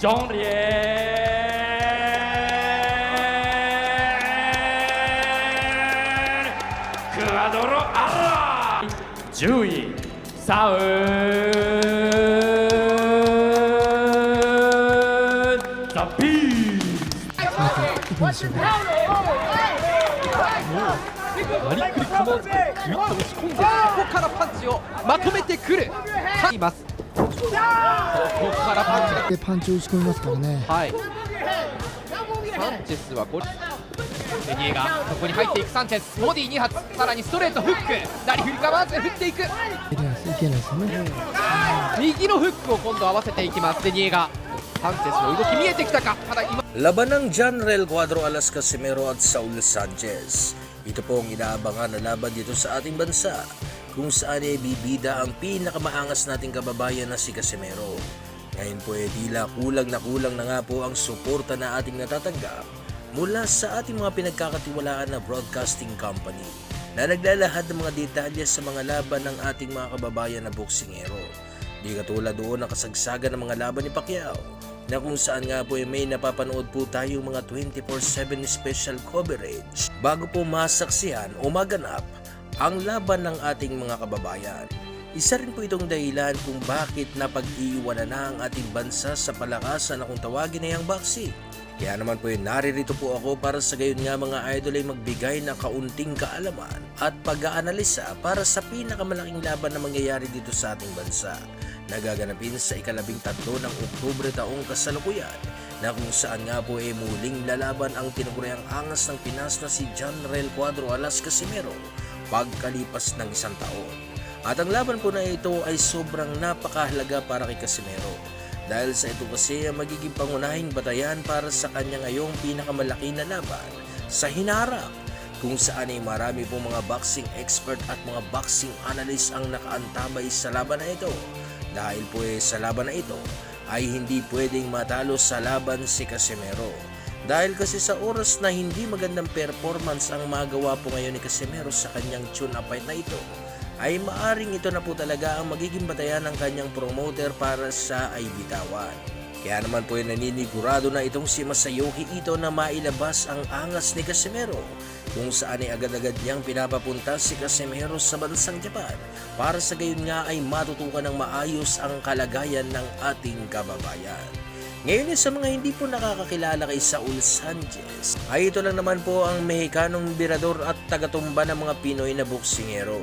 John Rie Cuadro Ara 10位サウザ・ピース割りくり構わずグイッと押し込んで、そこからパンチをまとめてくるいます。ここからパンチがでパンチを打ち込みますからね。はい、サンチェスはこれデニエがここに入っていく。サンチェスボディ2発、さらにストレートフック、なりふり構わず振っていく。いけないですよね。右のフックを今度合わせていきます。デニエがサンチェスの動き見えてきたか。ただ今 Laban ng Janrel Cuadro alas Casimero at Saul Sanchez. Ito po ang inaabangan na laban dito sa ating bansa, kung saan ay bibida ang pinakamaangas nating kababayan na si Casimero. Ngayon po ay tila kulang na nga po ang suporta na ating natatanggap mula sa ating mga pinagkakatiwalaan na broadcasting company na naglalahad ng mga detalye sa mga laban ng ating mga kababayan na boksingero. Di katulad doon ang kasagsagan ng mga laban ni Pacquiao, na kung saan nga po ay may napapanood po tayong mga 24/7 special coverage bago po masaksihan o maganap ang laban ng ating mga kababayan. Isa rin po itong dahilan kung bakit napag-iiwanan na ang ating bansa sa palakasan na kung tawagin na yung boxing. Kaya naman po naririto po ako para sa gayon nga mga idol ay magbigay ng kaunting kaalaman at pag-aanalisa para sa pinakamalaking laban na mangyayari dito sa ating bansa, nagaganapin sa ika-13 ng Oktubre taong kasalukuyan, na kung saan nga po ay muling lalaban ang tinaguriang angas ng Pinas na si Janrel Cuadro alas Casimero pagkalipas ng 1 taon. At ang laban po na ito ay sobrang napakahalaga para kay Casimero, dahil sa ito kasi ang magiging pangunahing batayan para sa kanya ngayong pinakamalaki na laban sa hinaharap, kung saan ay marami pong mga boxing expert at mga boxing analyst ang nakaantabay sa laban na ito. Dahil po sa laban na ito ay hindi pwedeng matalo sa laban si Casimero. Dahil kasi sa oras na hindi magandang performance ang magawa po ngayon ni Casimero sa kanyang tune-up fight na ito, ay maaring ito na po talaga ang magiging batayan ng kanyang promoter para sa ay bitawan. Kaya naman po naninigurado na itong si Masayoshi Ito na mailabas ang angas ni Casimero, kung saan ay agad-agad niyang pinapapunta si Casimero sa bansang Japan para sa gayon nga ay matutukan ng maayos ang kalagayan ng ating kababayan. Ngayon sa mga hindi po nakakakilala kay Saul Sanchez, ay ito lang naman po ang Mexicanong birador at tagatumba ng mga Pinoy na boksingero,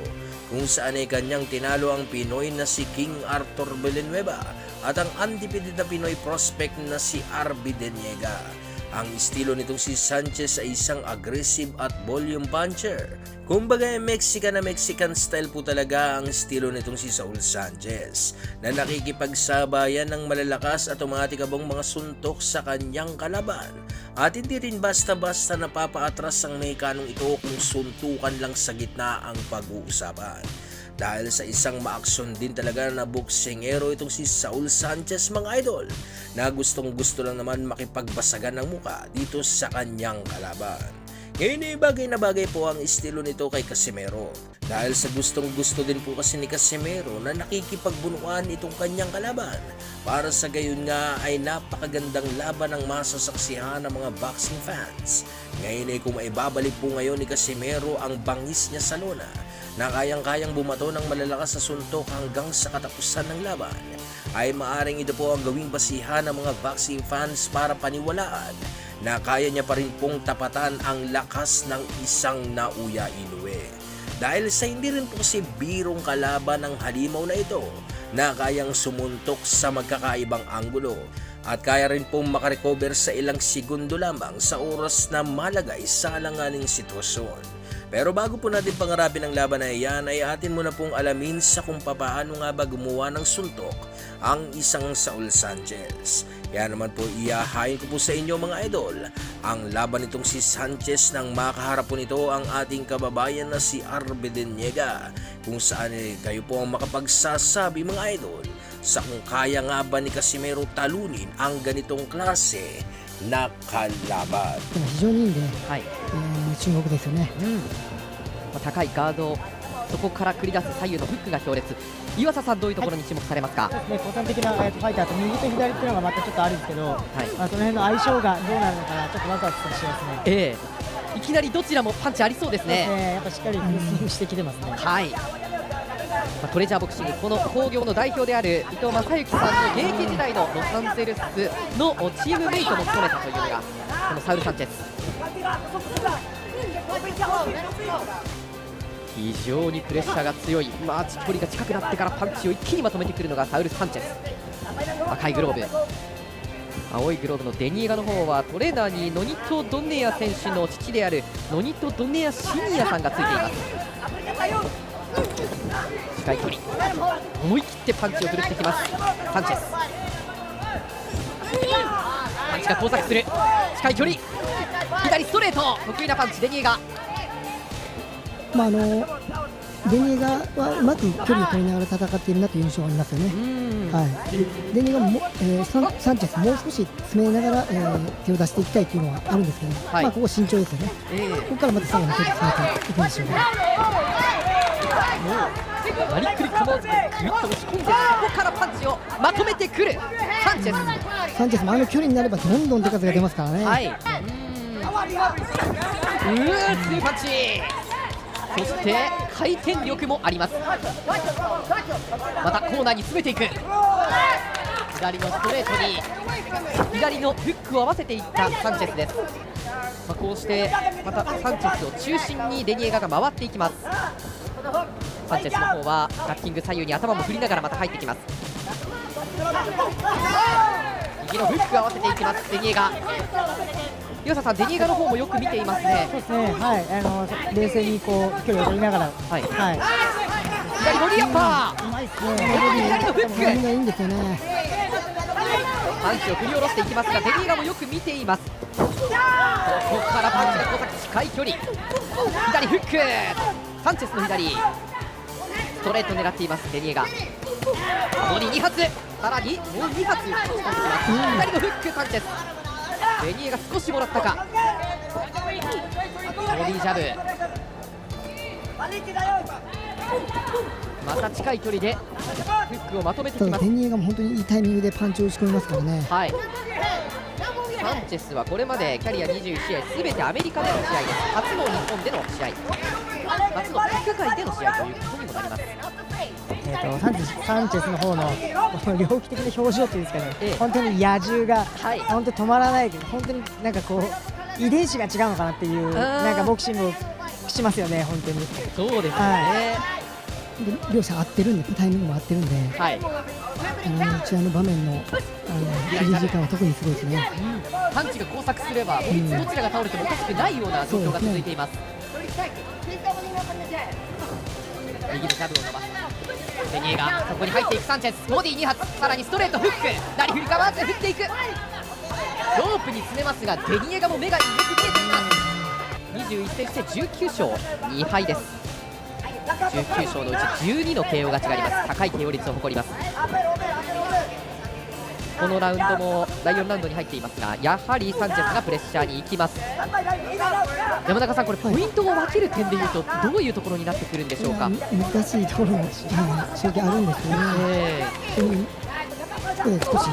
kung saan ay kanyang tinalo ang Pinoy na si King Arthur Villanueva at ang undefeated na Pinoy prospect na si RB Deniega. Ang estilo nitong si Sanchez ay isang aggressive at volume puncher. Kumbaga Mexican na Mexican style po talaga ang estilo nitong si Saul Sanchez, na nakikipagsabayan ng malalakas at automatikabong mga suntok sa kanyang kalaban. At hindi rin basta-basta napapaatras ang Mexicanong ito kung suntukan lang sa gitna ang pag-uusapan. Dahil sa isang maaksyon din talaga na boksingero itong si Saul Sanchez mga idol, na gustong-gusto lang naman makipagbasagan ng muka dito sa kanyang kalaban. Ngayon ay bagay na bagay po ang estilo nito kay Casimero, dahil sa gustong-gusto din po kasi ni Casimero na nakikipagbunuan itong kanyang kalaban, para sa gayon nga ay napakagandang laban ang masasaksihan ng mga boxing fans. Ngayon ay kung maibabalik po ngayon ni Casimero ang bangis niya sa lona, na kayang-kayang bumato ng malalakas na suntok hanggang sa katapusan ng laban, ay maaring ito po ang gawing basihan ng mga boxing fans para paniwalaan na kaya niya pa rin pong tapatan ang lakas ng isang Naoya Inoue. Dahil sa hindi rin po si birong kalaban ng halimaw na ito, na kayang sumuntok sa magkakaibang anggulo at kaya rin pong makarecover sa ilang segundo lamang sa oras na malagay sa alanganing sitwasyon. Pero bago po natin pangarapin ang laban na iyan, ay atin muna pong alamin sa kung paano nga ba gumawa ng suntok ang isang Saul Sanchez. Kaya naman po iyahayin ko po sa inyo mga idol ang laban nitong si Sanchez nang makaharap po nito ang ating kababayan na si RB Deniega, kung saan kayo po ang makapagsasabi mga idol sa kung kaya nga ba ni Casimero talunin ang ganitong klase na kalaban. 非常にいいんで、はい、注目ですよね。高いガードそこから繰り出す左右のフックが強烈。岩佐さん、どういうところに注目されますか？個人的なファイターと右と左っていうのがまたちょっとあるんですけど、その辺の相性がどうなるのかな、ちょっとワクワクしてますね。いきなりどちらもパンチありそうですね。やっぱしっかりフルスイングしてきてますね。はい。トレジャーボクシング、この興行の代表である伊藤正幸さんの現役時代のロサンゼルスのチームメイトも務めたというのがこのサウル・サンチェス。非常にプレッシャーが強い、距離が近くなってからパンチを一気にまとめてくるのがサウル・サンチェス。赤いグローブ、青いグローブのデニーガの方はトレーナーにノニト・ドネア選手の父であるノニト・ドネアシニアさんがついています。近い距離、思い切ってパンチを振るってきますサンチェス。パンチが交錯する、近い距離、左ストレート、得意なパンチ、デニーガ。デニーガはうまく距離を取りながら戦っているなという印象がありますよね。デニーガも、サンチェスもう少し詰めながら、手を出していきたいというのはあるんですけど、ここ慎重ですよね。ここからまたさらに距離詰めていくんでしょうね。マリックリ構わずグイッと押し込んで、そこからパンチをまとめてくるサンチェス。サンチェスも距離になればどんどん手数が出ますからね。強いパンチ、そして回転力もあります。またコーナーに詰めていく、左のストレートに左のフックを合わせていったサンチェスです。こうしてまたサンチェスを中心にデニエガが回っていきます。サンチェスの方はダッキング左右に頭も振りながらまた入ってきます。右のフック合わせていきますデニエガ。岩佐さん、デニエガの方もよく見ていますね。そうですね、冷静にこう距離を取りながら、左ボディアッパー、うまいですね。左のフック、いいんですよね。パンチを振り下ろしていきますが、デニエガもよく見ています。ここからパンチが交錯、近い距離、左フック、サンチェスの左ストレート狙っていますデニエガ。ボディ2発、さらにもう2発打ち込んできます。左のフック、サンチェス、デニエガ少しもらったか。ボディジャブ、また近い距離でフックをまとめてきます。デニエガも本当にいいタイミングでパンチを打ち込みますからね。サンチェスはこれまでキャリア21試合すべてアメリカでの試合です。初の日本での試合、初の国外での試合ということにもなります。サンチェスの方のこの猟奇的な表情というんですかね、本当に野獣が本当に止まらないけど、本当になんかこう遺伝子が違うのかなっていうなんかボクシングをしますよね、本当に。そうですね。両者合ってるんで、タイミングも合ってるんで、試合の場面のフリー時間は特にすごいですね。パンチが交錯すれば、もういつどちらが倒れてもおかしくないような状況が続いています。右のジャブを伸ばすデニエガ、そこに入っていくサンチェス、ボディ2発、さらにストレートフック、左振りかわず振っていく、ロープに詰めますが、デニエガも目がよく見えています。21戦して19勝2敗です。19勝のうち12の KO 勝ちがあります。高い KO 率を誇ります。このラウンドも第4ラウンドに入っていますが、やはりサンチェスがプレッシャーに行きます。山中さん、これポイントを分ける点でいうとどういうところになってくるんでしょうか。難しいところも正直あるんですけどね。少し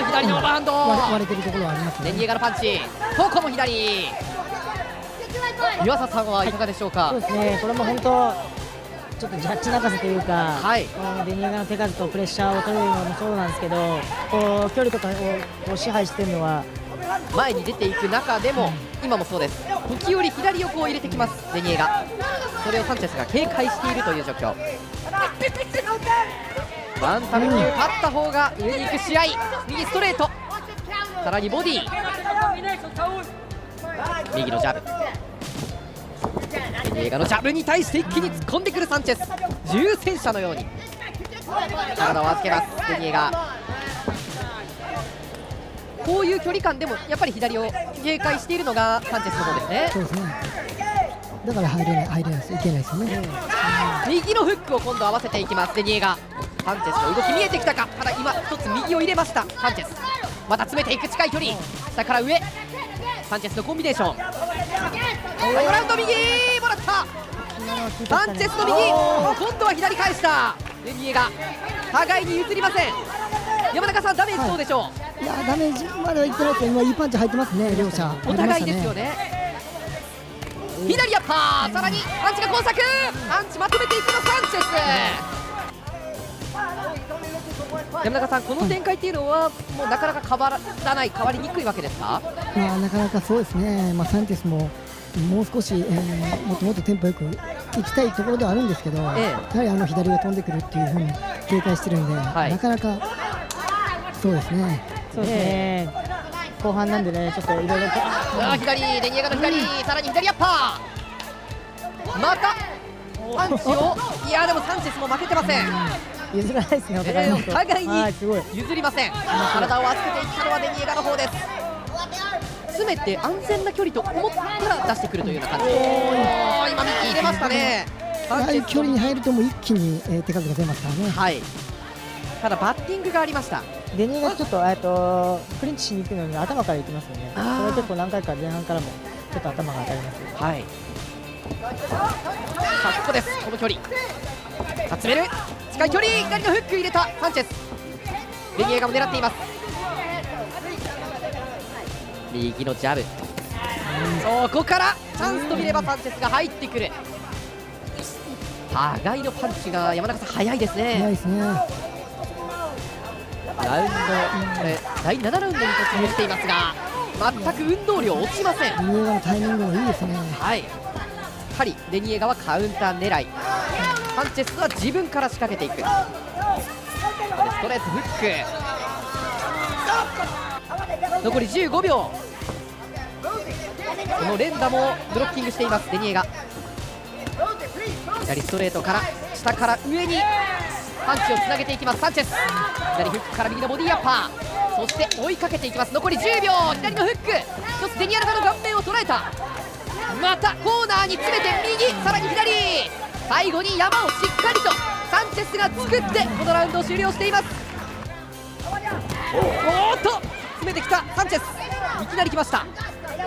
左のオーバーハンド割れてるところはありますね。デニエガのパンチ、ここも左。岩佐さんはいかがでしょうか。そうですね、これも本当ちょっとジャッジ泣かせというか、デニエガの手数とプレッシャーを取れるのもそうなんですけど、こう距離とかをこう支配しているのは前に出ていく中でも、今もそうです、時折左横を入れてきますデニエガ。それをサンチェスが警戒しているという状況。ワンタム級、勝った方が上に行く試合。右ストレート、さらにボディ、右のジャブ、デニエガのジャブに対して一気に突っ込んでくるサンチェス、重戦車のように体を預けますデニエガ。こういう距離感でもやっぱり左を警戒しているのがサンチェスの方ですね。そうですね、だから入れないです、いけないですよね。右のフックを今度合わせていきますデニエガ。サンチェスの動き見えてきたか。ただ今一つ右を入れましたサンチェス。また詰めていく、近い距離、下から上、サンチェスのコンビネーション。サイドラウンド右もらった。サンチェスの右、今度は左返したレニエが互いに譲りません。山中さん、ダメージどうでしょう。いやダメージまではいってないですけど、今いいパンチ入ってますね、両者。お互いですよね。左アッパー、さらにパンチが交錯、パンチまとめていくのサンチェス。山中さん、この展開っていうのはもうなかなか変わらない、変わりにくいわけですか。なかなかそうですね、サンチェスももう少し、もっともっとテンポよくいきたいところではあるんですけど、やはり左が飛んでくるっていうふうに警戒してるんで、なかなかそうですね。そうですね、後半なんでね、ちょっといろいろ左、レニエガの左、さらに左アッパー、またパンチを、いやでもサンチェスも負けてません。譲らないですね、お互いにすごい譲りません。体を預けていったのはレニエガの方です。詰めて安全な距離と思ったら出してくるというような感じ。今見切れましたね。ああいう距離に入るともう一気に、手数が出ますからね。はい、ただバッティングがありました。デニーがちょっとクリンチしに行くのに頭から行きますよね。それは結構何回か前半からもちょっと頭が当たりますよ。はい、さあここです、この距離集める近い距離、左のフック入れたサンチェス。レニエガも狙っています。右のジャブ、そこからチャンスと見ればサンチェスが入ってくる。互いのパンチが山中さん早いですね。早いですね。ラウンド、これ第7ラウンドに突入していますが、全く運動量落ちません。レニエガのタイミングもいいですね。はい、やはりレニエガはカウンター狙い、サンチェスは自分から仕掛けていく。ストレートフック、残り15秒。この連打もブロッキングしていますレニエガ。左ストレートから下から上にパンチをつなげていきますサンチェス。左フックから右のボディアッパー、そして追いかけていきます。残り10秒、左のフック、一つデニアルガの顔面を捉えた。またコーナーに詰めて右、さらに左、最後に山をしっかりとサンチェスが作ってこのラウンドを終了しています。おっと詰めてきたサンチェス、いきなり来ました。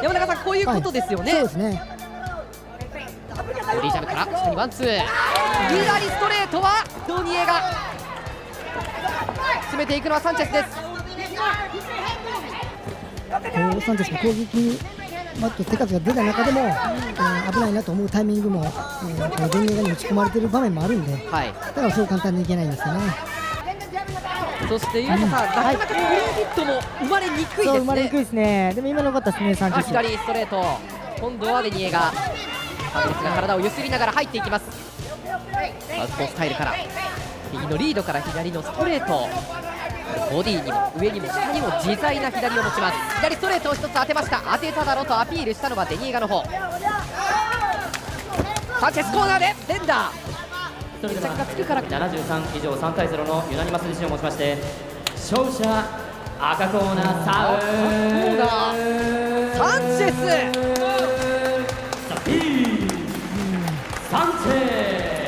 山中さん、こういうことですよね。そうですね。ボディジャブから下にワンツー、左ストレートはドニエが詰めていくのはサンチェスです。サンチェスの攻撃に手数が出た中でも、危ないなと思うタイミングも、デニエガに打ち込まれている場面もあるんで、はい、だからそう簡単にいけないんですよね。そしてゆうとさん、なかなかクリーンヒットも生まれにくいですね。生まれにくいですね。でも今の良かったですね、サンチェス。左ストレート、今度はデニエガ、サンチェスが体をゆすりながら入っていきます。サウスポースタイルから右のリードから左のストレート、ボディにも上にも下にも自在な左を持ちます。左ストレートを一つ当てました。当てただろとアピールしたのはデニエガの方。サンチェスコーナーで連打、決着がつくから73以上3対0のユナニマス自信を持ちまして、勝者赤コーナーササンチェス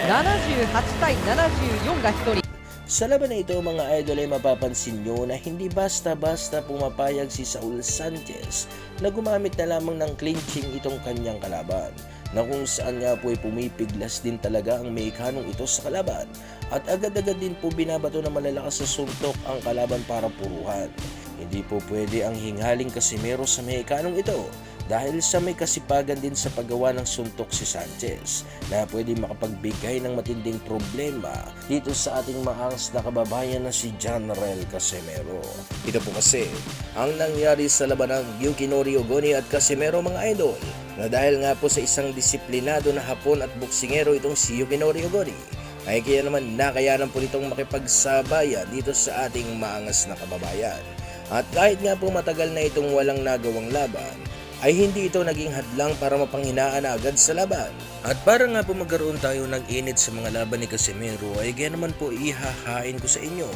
78対74が1人。Sa laban na ito mga idol ay mapapansin nyo na hindi basta-basta pumapayag si Saul Sanchez na gumamit na lamang ng clinching itong kanyang kalaban, na kung saan nga po ay pumipiglas din talaga ang mekanong ito sa kalaban at agad-agad din po binabato na malalakas sa suntok ang kalaban para puruhan. Hindi po pwede ang hinghaling Casimero sa mekanong ito dahil sa may kasipagan din sa paggawa ng suntok si Sanchez na pwede makapagbigay ng matinding problema dito sa ating maangas na kababayan na si General Casimero. Ito po kasi ang nangyari sa laban ng Yukinori Ogoni at Casimero mga idol, na dahil nga po sa isang disiplinado na Hapon at boksingero itong si Yukinori Ogoni, ay kaya naman nakayanan po nitong makipagsabayan dito sa ating maangas na kababayan. At kahit nga po matagal na itong walang nagawang laban, ay hindi ito naging hadlang para mapanghinaan na agad sa laban. At para nga po magkaroon tayo ng init sa mga laban ni Casimero, ay kaya naman po ihahain ko sa inyo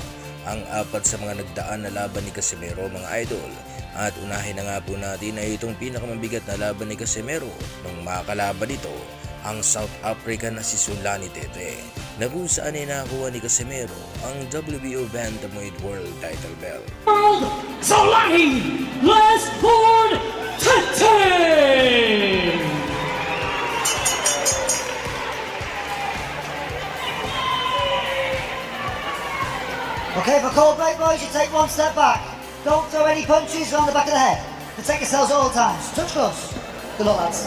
ang 4 sa mga nagdaan na laban ni Casimero mga idol. At unahin na nga po natin ay itong pinakamabigat na laban ni Casimero nung makakalaban ito, ang South African na si Sulani Tete, na kung saan ay nakakuha ni Casimero ang WBO Bantamweight World Title Belt. Sulani Tete! cold break, boys. You take one step back. Don't throw any punches on the back of the head. Protect yourselves at all times. Touch gloves. Good luck, lads.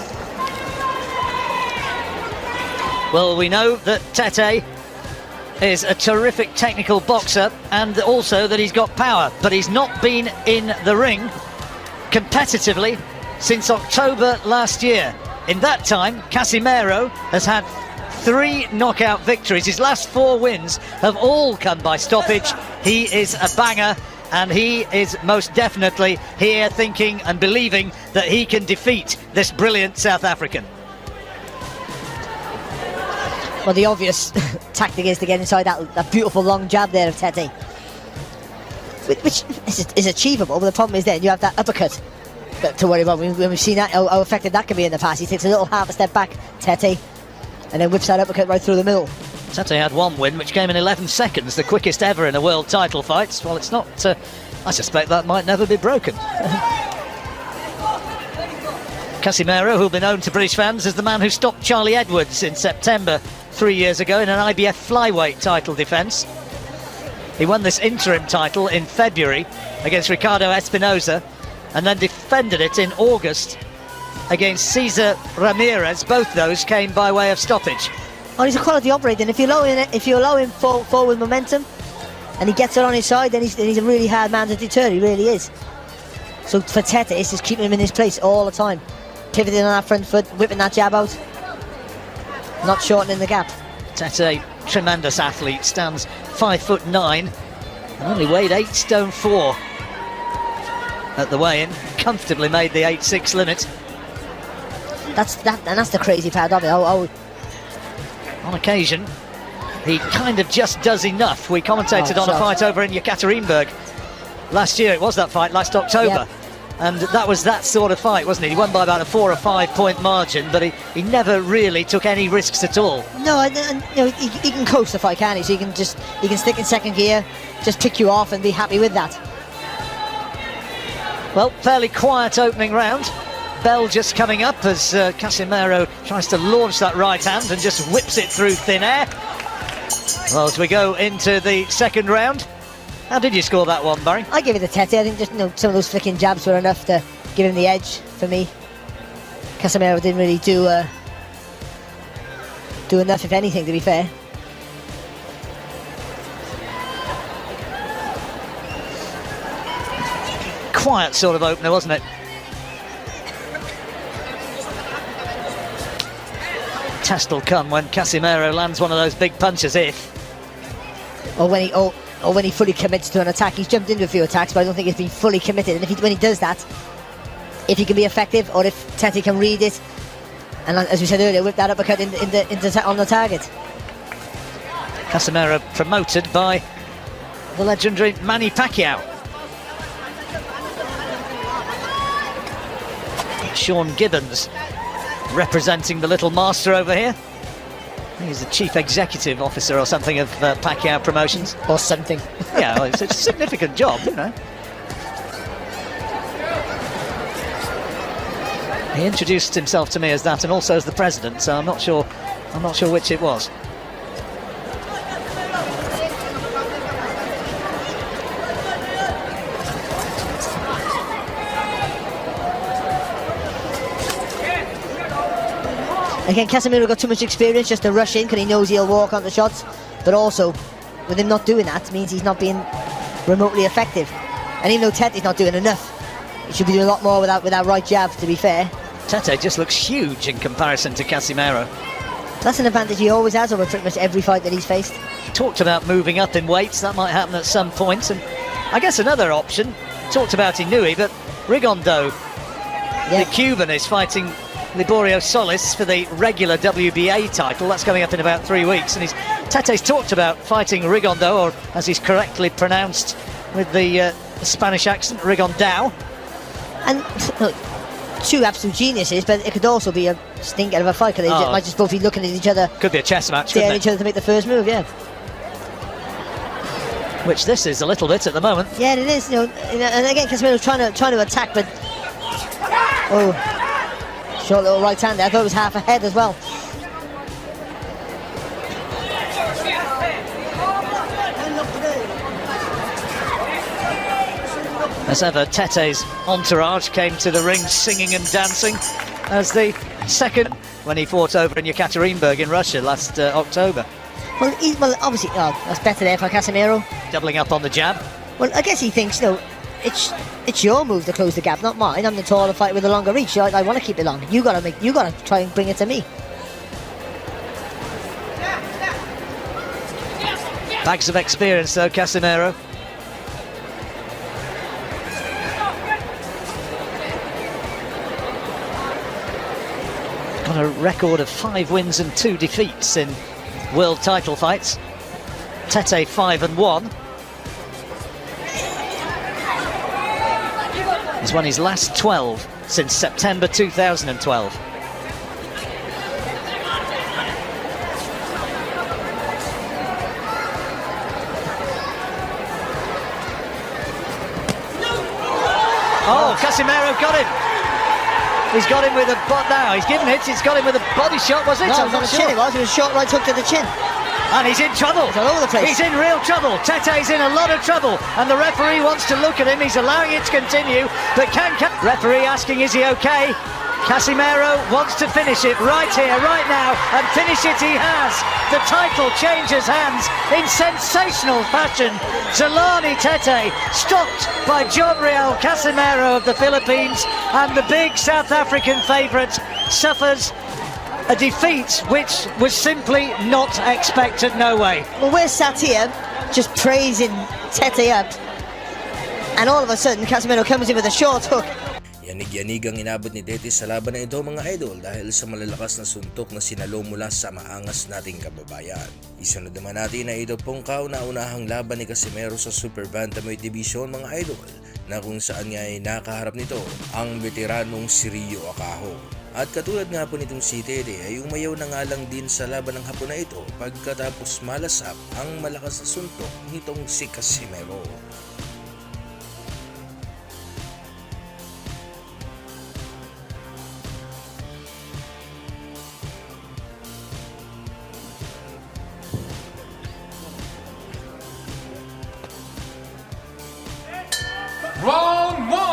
Well, we know that Tete is a terrific technical boxer and also that he's got power, but he's not been in the ring competitively since October last year. In that time, Casimero has had 3 knockout victories. His last 4 wins have all come by stoppage. He is a banger, and he is most definitely here thinking and believing that he can defeat this brilliant South African. Well, the obvious tactic is to get inside that beautiful long jab there of Tete, which is achievable, but the problem is then you have that uppercut to worry about. When we've seen that, how effective that can be in the past. He takes a little half a step back, Tete, and then whips that uppercut right through the middle. Tete had 1 win, which came in 11 seconds, the quickest ever in a world title fight. Well, it's not, I suspect that might never be broken. Casimero, who'll be known to British fans as the man who stopped Charlie Edwards in September 3 years ago in an IBF flyweight title defence. He won this interim title in February against Ricardo Espinosa and then defended it in August against Cesar Ramirez. Both those came by way of stoppage. Oh, he's a quality operator, and if you allow him forward momentum and he gets it on his side, then he's a really hard man to deter. He really is. So for Tete, it's just keeping him in his place all the time, pivoting on that front foot, whipping that jab out, not shortening the gap. Tete, tremendous athlete, stands 5'9" and only weighed 8 stone 4 at the weigh-in. Comfortably made the 8'6" limit. That's the crazy part of it. On occasion, he kind of just does enough. We commentated on a fight over in Yekaterinburg last year. It was that fight last October. Yep. And that was that sort of fight, wasn't it? He won by about a 4 or 5 point margin, but he never really took any risks at all. No, he can coast the fight, can't he? So he can stick in second gear, just pick you off and be happy with that. Well, fairly quiet opening round. Bell just coming up as Casimero tries to launch that right hand and just whips it through thin air. Well, as we go into the second round, how did you score that one, Barry? I give it to Tete. I think just some of those flicking jabs were enough to give him the edge for me. Casimero didn't really do enough, if anything, to be fair. Quiet sort of opener, wasn't it? Test will come when Casimero lands one of those big punches, or when he fully commits to an attack. He's jumped into a few attacks, but I don't think he's been fully committed. And when he does that, if he can be effective, or if Tete can read it, and as we said earlier, whip that uppercut on the target. Casimero promoted by the legendary Manny Pacquiao. Sean Gibbons representing the little master over here. He's the chief executive officer or something of Pacquiao Promotions. Or something. Yeah, well, it's a significant job, you know. He introduced himself to me as that and also as the president, so I'm not sure which it was. Again, Casimero got too much experience just to rush in because he knows he'll walk on the shots, but also with him not doing that means he's not being remotely effective. And even though Tete's not doing enough, he should be doing a lot more with that right jab, to be fair. Tete just looks huge in comparison to Casimero. That's an advantage he always has over pretty much every fight that he's faced. He talked about moving up in weights, that might happen at some point, and I guess another option, talked about Inui, but Rigondo, the Cuban, is fighting Liborio Solis for the regular WBA title. That's coming up in about 3 weeks, and Tete's talked about fighting Rigondo, or as he's correctly pronounced with the Spanish accent, Rigondao. And look, two absolute geniuses, but it could also be a stinker of a fight. They might just both be looking at each other. Could be a chess match, couldn't it? Each other to make the first move, yeah. Which this is a little bit at the moment. Yeah, it is. And again, Casimero's trying to attack, but short little right hand there. I thought it was half a head as well. As ever, Tete's entourage came to the ring singing and dancing as the second when he fought over in Yekaterinburg in Russia last October. Well, obviously, that's better there for Casimero. Doubling up on the jab. Well, I guess he thinks, it's your move to close the gap, not mine. I'm the taller fighter with the longer reach. So I want to keep it long. You gotta try and bring it to me. Bags of experience though, Casimero. Got a record of 5 wins and 2 defeats in world title fights. Tete 5-1. He's won his last 12 since September 2012. Oh, Casimero got him. He's got him with a butt now. He's given it. He's got him with a body shot, was it? No, I'm not not the sure. chin. It was a short right hook to the chin. And he's in trouble. He's all over the place. He's in real trouble. Tete's in a lot of trouble. And the referee wants to look at him. He's allowing it to continue. But referee asking, is he okay? Casimero wants to finish it right here, right now. And finish it he has. The title changes hands in sensational fashion. Zolani Tete stopped by John Real Casimero of the Philippines. And the big South African favourite suffers a defeat which was simply not expected, no way. Well, we're sat here just praising Tete up, and all of a sudden Casimero comes in with a short hook. Yanig-yanig ang inabot ni Tete sa laban na ito mga idol dahil sa malalakas na suntok na sinalo mula sa maangas nating kababayan. Isunod naman natin na ito pong kauna-unahang laban ni Casimero sa Super Bantamweight Division mga idol na kung saan nga ay nakaharap nito ang veteranong si Rio Acajo. At katulad nga po nitong si Tete ay umayaw na nga lang din sa laban ng hapon na ito pagkatapos malasap ang malakas na suntok nitong si Casimero. Round 1!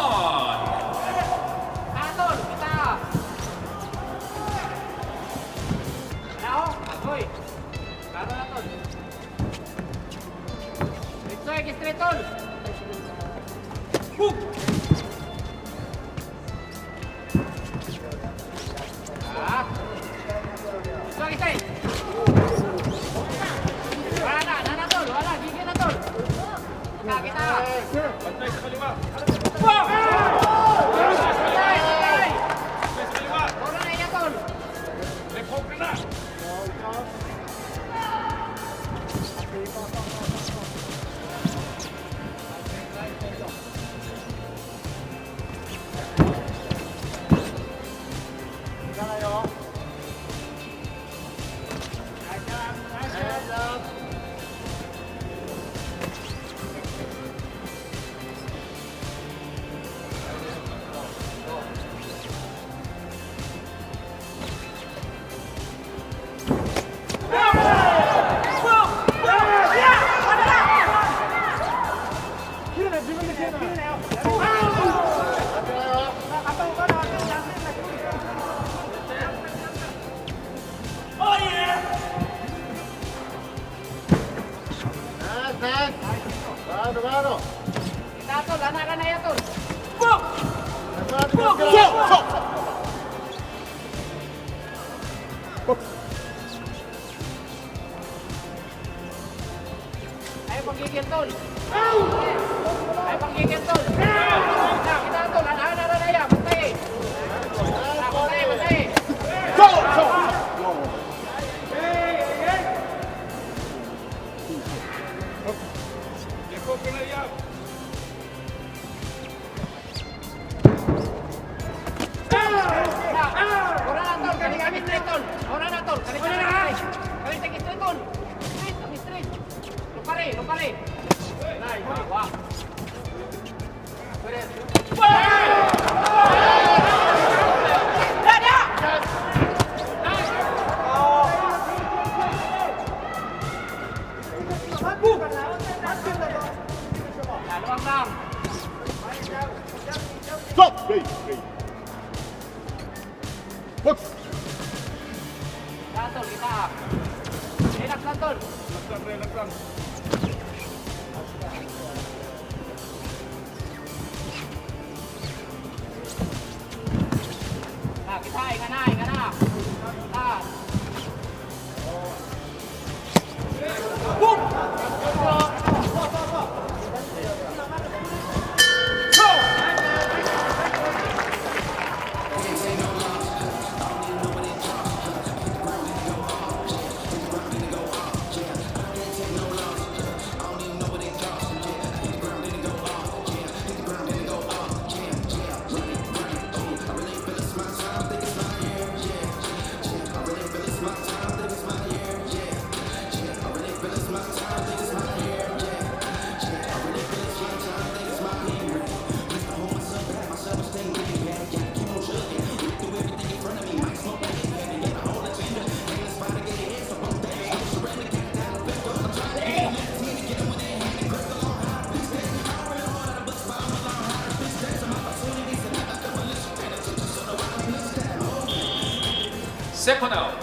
Second out.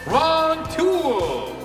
Round 2.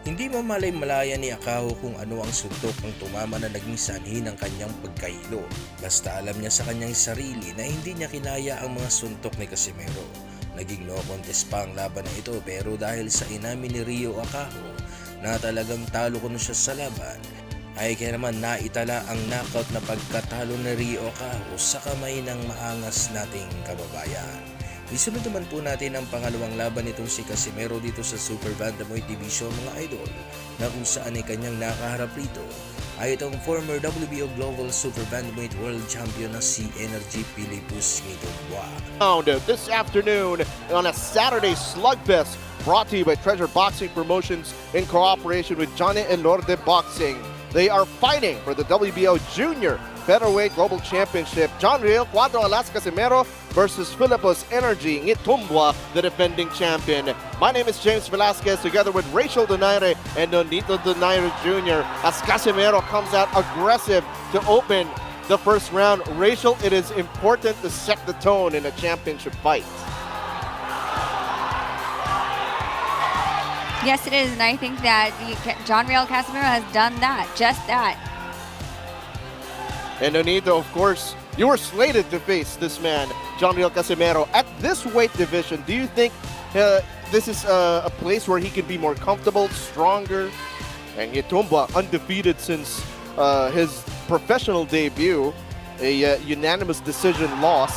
Hindi mamalay-malaya ni Akaho kung ano ang suntok ng tumama na naging sanhi ng kanyang pagkahilo. Basta alam niya sa kanyang sarili na hindi niya kinaya ang mga suntok ni Casimero. Naging no contest pa ang laban na ito, pero dahil sa inamin ni Rio Akaho na talagang talo ko na siya sa laban, ay kaya naman naitala ang knockout na pagkatalo ni Rio Akaho sa kamay ng maangas nating kababayan. Isunod naman po natin ang pangalawang laban nitong si Casimero dito sa Super Bantamweight Division, mga idol, na kung saan ay kanyang nakaharap rito ay itong former WBO Global Super Bantamweight World Champion na si Energy Pilipus Ngitobwa. This afternoon on a Saturday slugfest brought to you by Treasure Boxing Promotions in cooperation with Johnny Elorde Boxing. They are fighting for the WBO Junior Featherweight Global Championship. John Riel Cuadro Alas Casimero versus Philippos Energy Ngitumbwa, the defending champion. My name is James Velasquez, together with Rachel Donaire and Nonito Donaire Jr. as Casimero comes out aggressive to open the first round. Rachel, it is important to set the tone in a championship fight. Yes, it is, and I think that John Riel Casimero has done that, just that. And Nonito, of course, you were slated to face this man, John Riel Casimero. At this weight division, do you think this is a place where he can be more comfortable, stronger? And Ngitumbwa, undefeated since his professional debut, a unanimous decision loss.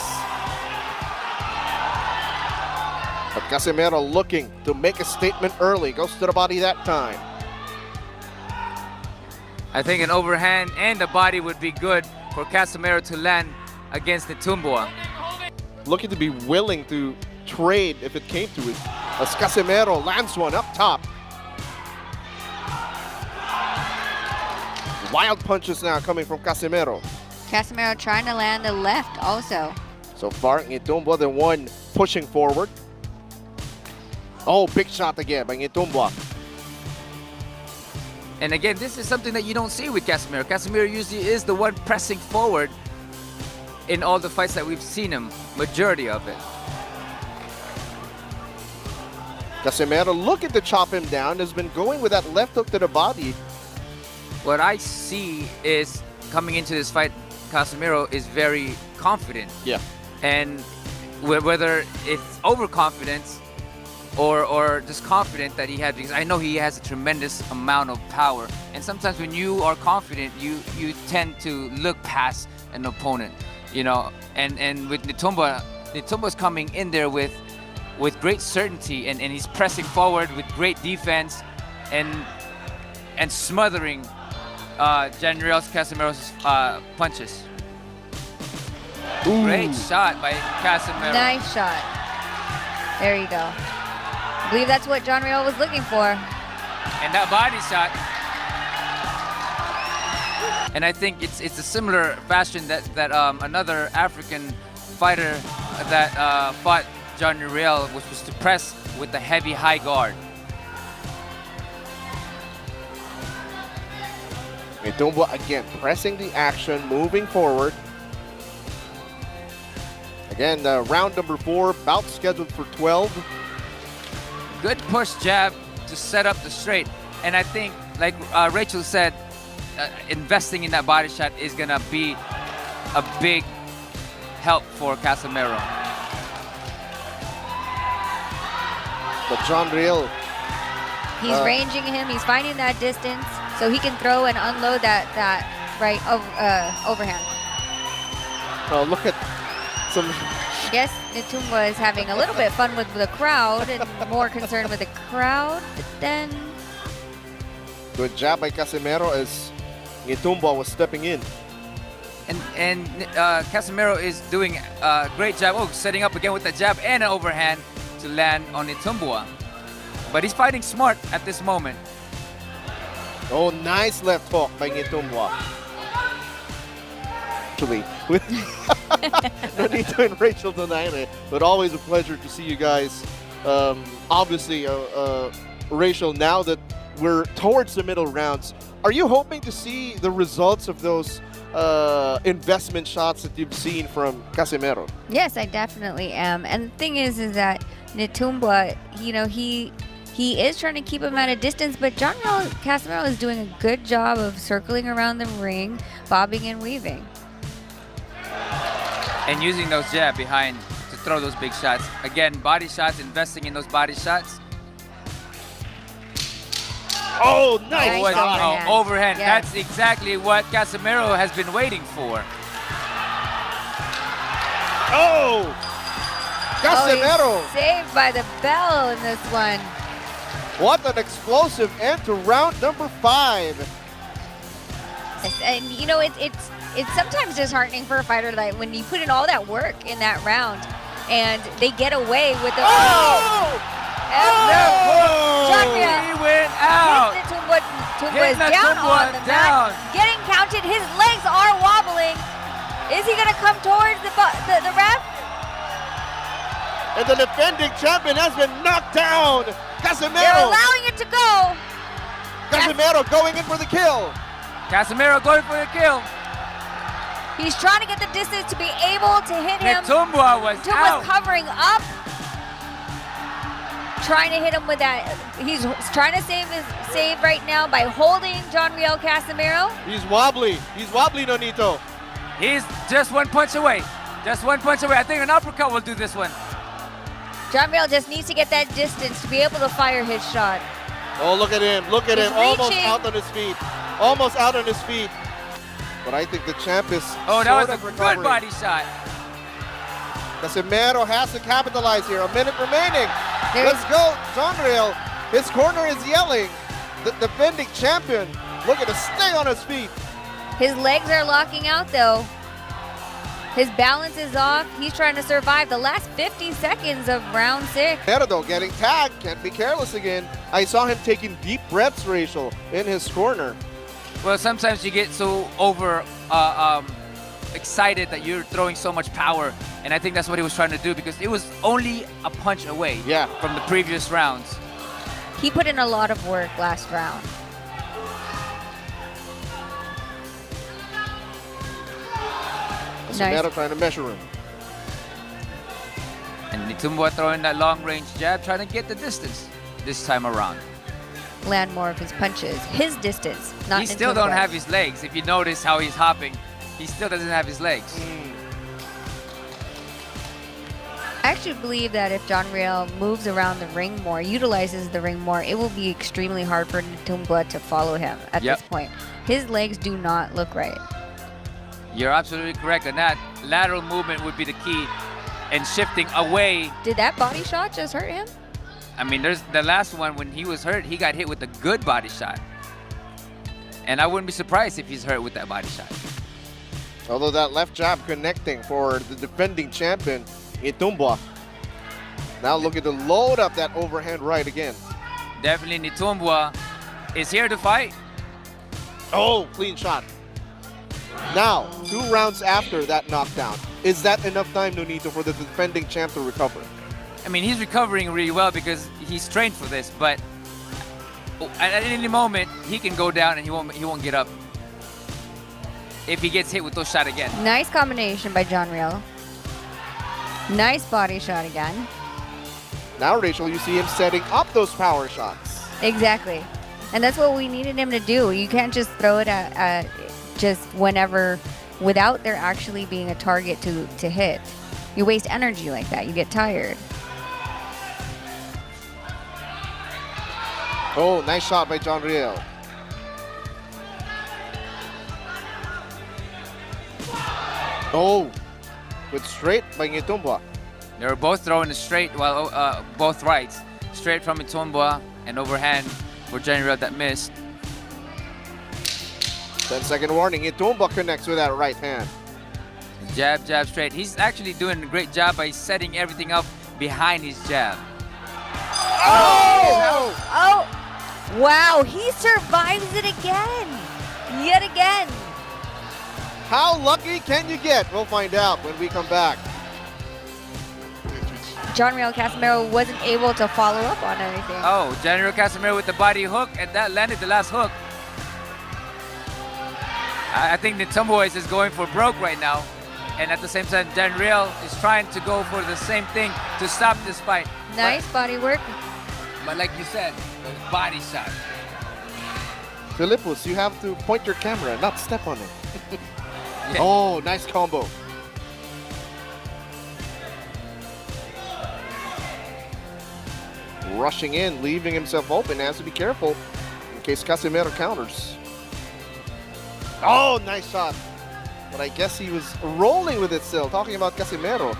But Casimero looking to make a statement early, goes to the body that time. I think an overhand and the body would be good for Casimero to land against Ngitumbwa. Looking to be willing to trade if it came to it, as Casimero lands one up top. Wild punches now coming from Casimero. Casimero trying to land the left also. So far, Ngitumbwa the one pushing forward. Oh, big shot again by Ngitumbwa. And again, this is something that you don't see with Casimero. Casimero usually is the one pressing forward in all the fights that we've seen him, majority of it. Casimero looking to chop him down, has been going with that left hook to the body. What I see is, coming into this fight, Casimero is very confident. Yeah. And whether it's overconfidence or just confident that he had, because I know he has a tremendous amount of power. And sometimes when you are confident, you tend to look past an opponent, you know. And with Ngitumbwa's coming in there with great certainty, and he's pressing forward with great defense and smothering John Riel Casimero's punches. Ooh. Great shot by Casimero. Nice shot. There you go. I believe that's what John Riel was looking for. And that body shot. And I think it's a similar fashion that another African fighter that fought John Riel was to press with the heavy high guard. Ngitumbwa again pressing the action, moving forward. Again, round number 4, bout scheduled for 12. Good push jab to set up the straight. And I think, like Rachel said, investing in that body shot is going to be a big help for Casimero. But John Riel, He's ranging him. He's finding that distance so he can throw and unload that right overhand. oh, look at some. I guess Ngitumbwa is having a little bit of fun with the crowd and more concerned with the crowd. But then Good jab by Casimero as Ngitumbwa was stepping in. And Casimero is doing a great job. Oh, setting up again with the jab and an overhand to land on Ngitumbwa. But he's fighting smart at this moment. Oh, nice left hook by Ngitumbwa. Actually, with Nonito and Rachel Donaire, but always a pleasure to see you guys. Obviously, Rachel, now that we're towards the middle rounds, are you hoping to see the results of those investment shots that you've seen from Casimero? yes, I definitely am. And the thing is that Ngitumbwa, you know, he is trying to keep him at a distance, but John Riel Casimero is doing a good job of circling around the ring, bobbing and weaving. And using those jab behind to throw those big shots. Again, body shots, investing in those body shots. Oh, nice overhand. Overhand. Yes. That's exactly what Casimero has been waiting for. Oh! Casimero! Oh, he's saved by the bell in this one. What an explosive end to round number 5. And you know, it's sometimes disheartening for a fighter that when you put in all that work in that round and they get away with the John Riel. He went out. Ngitumbwa is down on the mat, getting counted. His legs are wobbling. Is he gonna come towards the ref? And the defending champion has been knocked down. They're Casimero. allowing it to go. Casimero going in for the kill. Casimero going for the kill. He's trying to get the distance to be able to hit him. Netumbwa was out. Covering up. Trying to hit him with that. He's trying to save right now by holding Jonriel Casimero. He's wobbly. He's wobbly, Nonito. He's just one punch away. Just one punch away. I think an uppercut will do this one. Jonriel just needs to get that distance to be able to fire his shot. Oh, look at him. Look at He's him. Almost reaching. out on his feet. Almost out on his feet. But I think the champ is Oh, that was sort a of good recovering. body shot. Casimero has to capitalize here. A minute remaining. There's- Let's go, Jonriel. His corner is yelling. The defending champion looking to stay on his feet. His legs are locking out though. His balance is off. He's trying to survive the last 50 seconds of round 6. Merdo getting tagged. Can't be careless again. I saw him taking deep breaths, Rachel, in his corner. Well, sometimes you get so excited that you're throwing so much power, and I think that's what he was trying to do because it was only a punch away from the previous rounds. He put in a lot of work last round. Casimero trying to measure him. And Netumbwa throwing that long-range jab, trying to get the distance this time around. Land more of his punches. His distance, not He still don't have his legs. If you notice how he's hopping, he still doesn't have his legs. I actually believe that if Jonriel moves around the ring more, utilizes the ring more, it will be extremely hard for Netumbwa to follow him at this point. His legs do not look right. You're absolutely correct on that. Lateral movement would be the key, and shifting away. Did that body shot just hurt him? I mean, there's the last one when he was hurt, he got hit with a good body shot. And I wouldn't be surprised if he's hurt with that body shot. Although that left jab connecting for the defending champion, Netumbwa. Now looking to load up that overhand right again. Definitely Netumbwa is here to fight. Oh, clean shot. Now, 2 rounds after that knockdown, is that enough time, Nonito, for the defending champ to recover? I mean, he's recovering really well because he's trained for this, but at any moment, he can go down and he won't get up if he gets hit with those shots again. Nice combination by Jonriel. Nice body shot again. Now, Rachel, you see him setting up those power shots. Exactly. And that's what we needed him to do. You can't just throw it at just whenever without there actually being a target to hit. You waste energy like that. You get tired. Oh, nice shot by Jonriel. Oh, good straight by Netumbwa. They were both throwing it straight, well, both rights. Straight from Netumbwa and overhand for Jonriel that missed. 10-second warning, Netumbwa connects with that right hand. Jab, jab, straight. He's actually doing a great job by setting everything up behind his jab. Oh! Oh! Wow, he survives it again. Yet again. How lucky can you get? We'll find out when we come back. Jonriel Casimero wasn't able to follow up on anything. Oh, Jonriel Casimero with the body hook, and that landed the last hook. I think Netumbwa is just going for broke right now. And at the same time, Jonriel is trying to go for the same thing to stop this fight. Nice body work. But like you said, the body shot. Philippus, you have to point your camera, not step on it. Oh, nice combo. Rushing in, leaving himself open. Has to be careful in case Casimero counters. Oh, nice shot. But I guess he was rolling with it still. Talking about Casimero.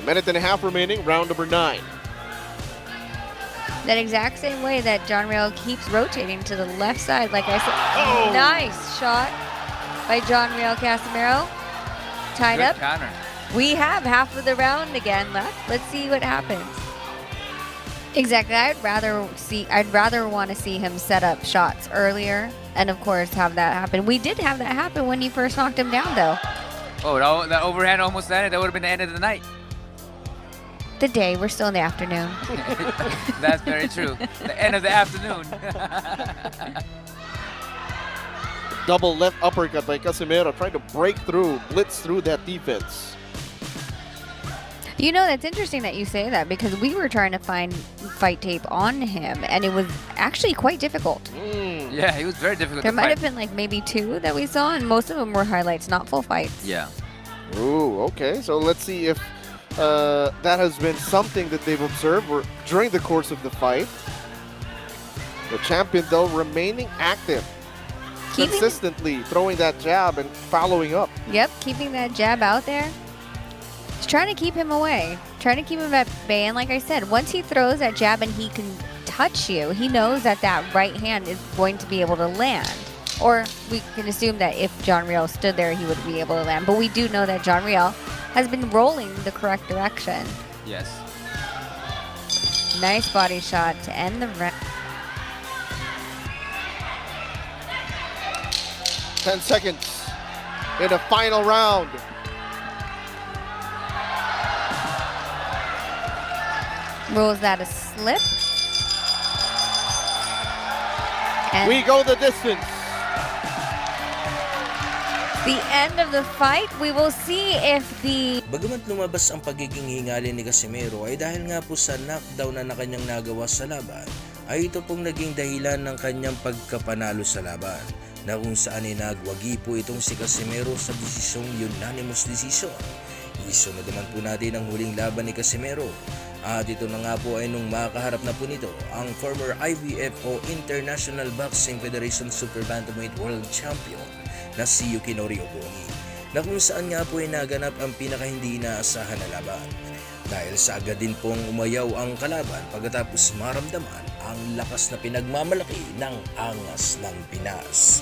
1.5 minutes remaining, round number 9. That exact same way that Jonriel keeps rotating to the left side, like I said. Nice shot by Jonriel Casimero. Tied Good up. counter. We have half of the round again left. Let's see what happens. Exactly. I'd rather want to see him set up shots earlier and of course have that happen. We did have that happen when he first knocked him down though. Oh, that overhand almost landed. That would have been the end of the night. The day, we're still in the afternoon. That's very true. The end of the afternoon. Double left uppercut by Casimero, trying to break through, blitz through that defense. You know, that's interesting that you say that, because we were trying to find fight tape on him, and it was actually quite difficult. Yeah, he was very difficult There to might fight. have been like maybe 2 that we saw, and most of them were highlights, not full fights. Yeah. Ooh, okay. So let's see if that has been something that they've observed during the course of the fight. The champion, though, remaining active. Consistently throwing that jab and following up. Yep, keeping that jab out there. He's trying to keep him away, trying to keep him at bay. And like I said, once he throws that jab and he can touch you, he knows that that right hand is going to be able to land. Or we can assume that if John Riel stood there, he would be able to land. But we do know that John Riel has been rolling the correct direction. Yes. Nice body shot to end the round. 10 seconds in the final round. Rules that a slip. And We go the distance. the end of the fight, we will see if the... Bagamat lumabas ang pagiging hingali ni Casimero ay dahil nga po sa knockdown na kanyang nagawa sa laban, ay ito pong naging dahilan ng kanyang pagkapanalo sa laban, na kung saan ay nagwagi po itong si Casimero sa desisyong unanimous decision. Isunod naman po natin ang huling laban ni Casimero, at ito na nga po ay nung makaharap na po nito ang former IBF o International Boxing Federation Super Bantamweight World Champion na si Yukinori Ogongi, na kung saan nga po ay naganap ang pinaka hindi inaasahan na laban, dahil sa agad din pong umayaw ang kalaban pagkatapos maramdaman ang lakas na pinagmamalaki ng angas ng Pinas.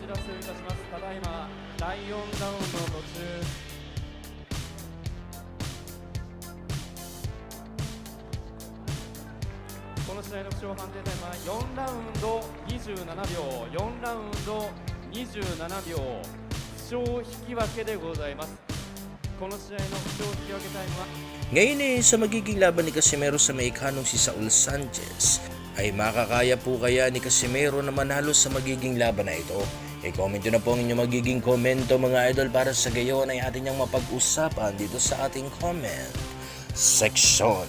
知らせをいたします。ただいま第4ラウンドの途中、この試合の負傷判定タイムは4ラウンド27秒、4ラウンド27秒、負傷引き分けでございます。この試合の負傷引き分けタイムはNgayon sa magiging laban ni Casimero sa Mexicanong si Saul Sanchez, ay makakaya po kaya ni Casimero na manalo sa magiging laban na ito? I-comment nyo na po ang inyong magiging komento mga idol para sa gayon ay atin niyang mapag-usapan dito sa ating comment section.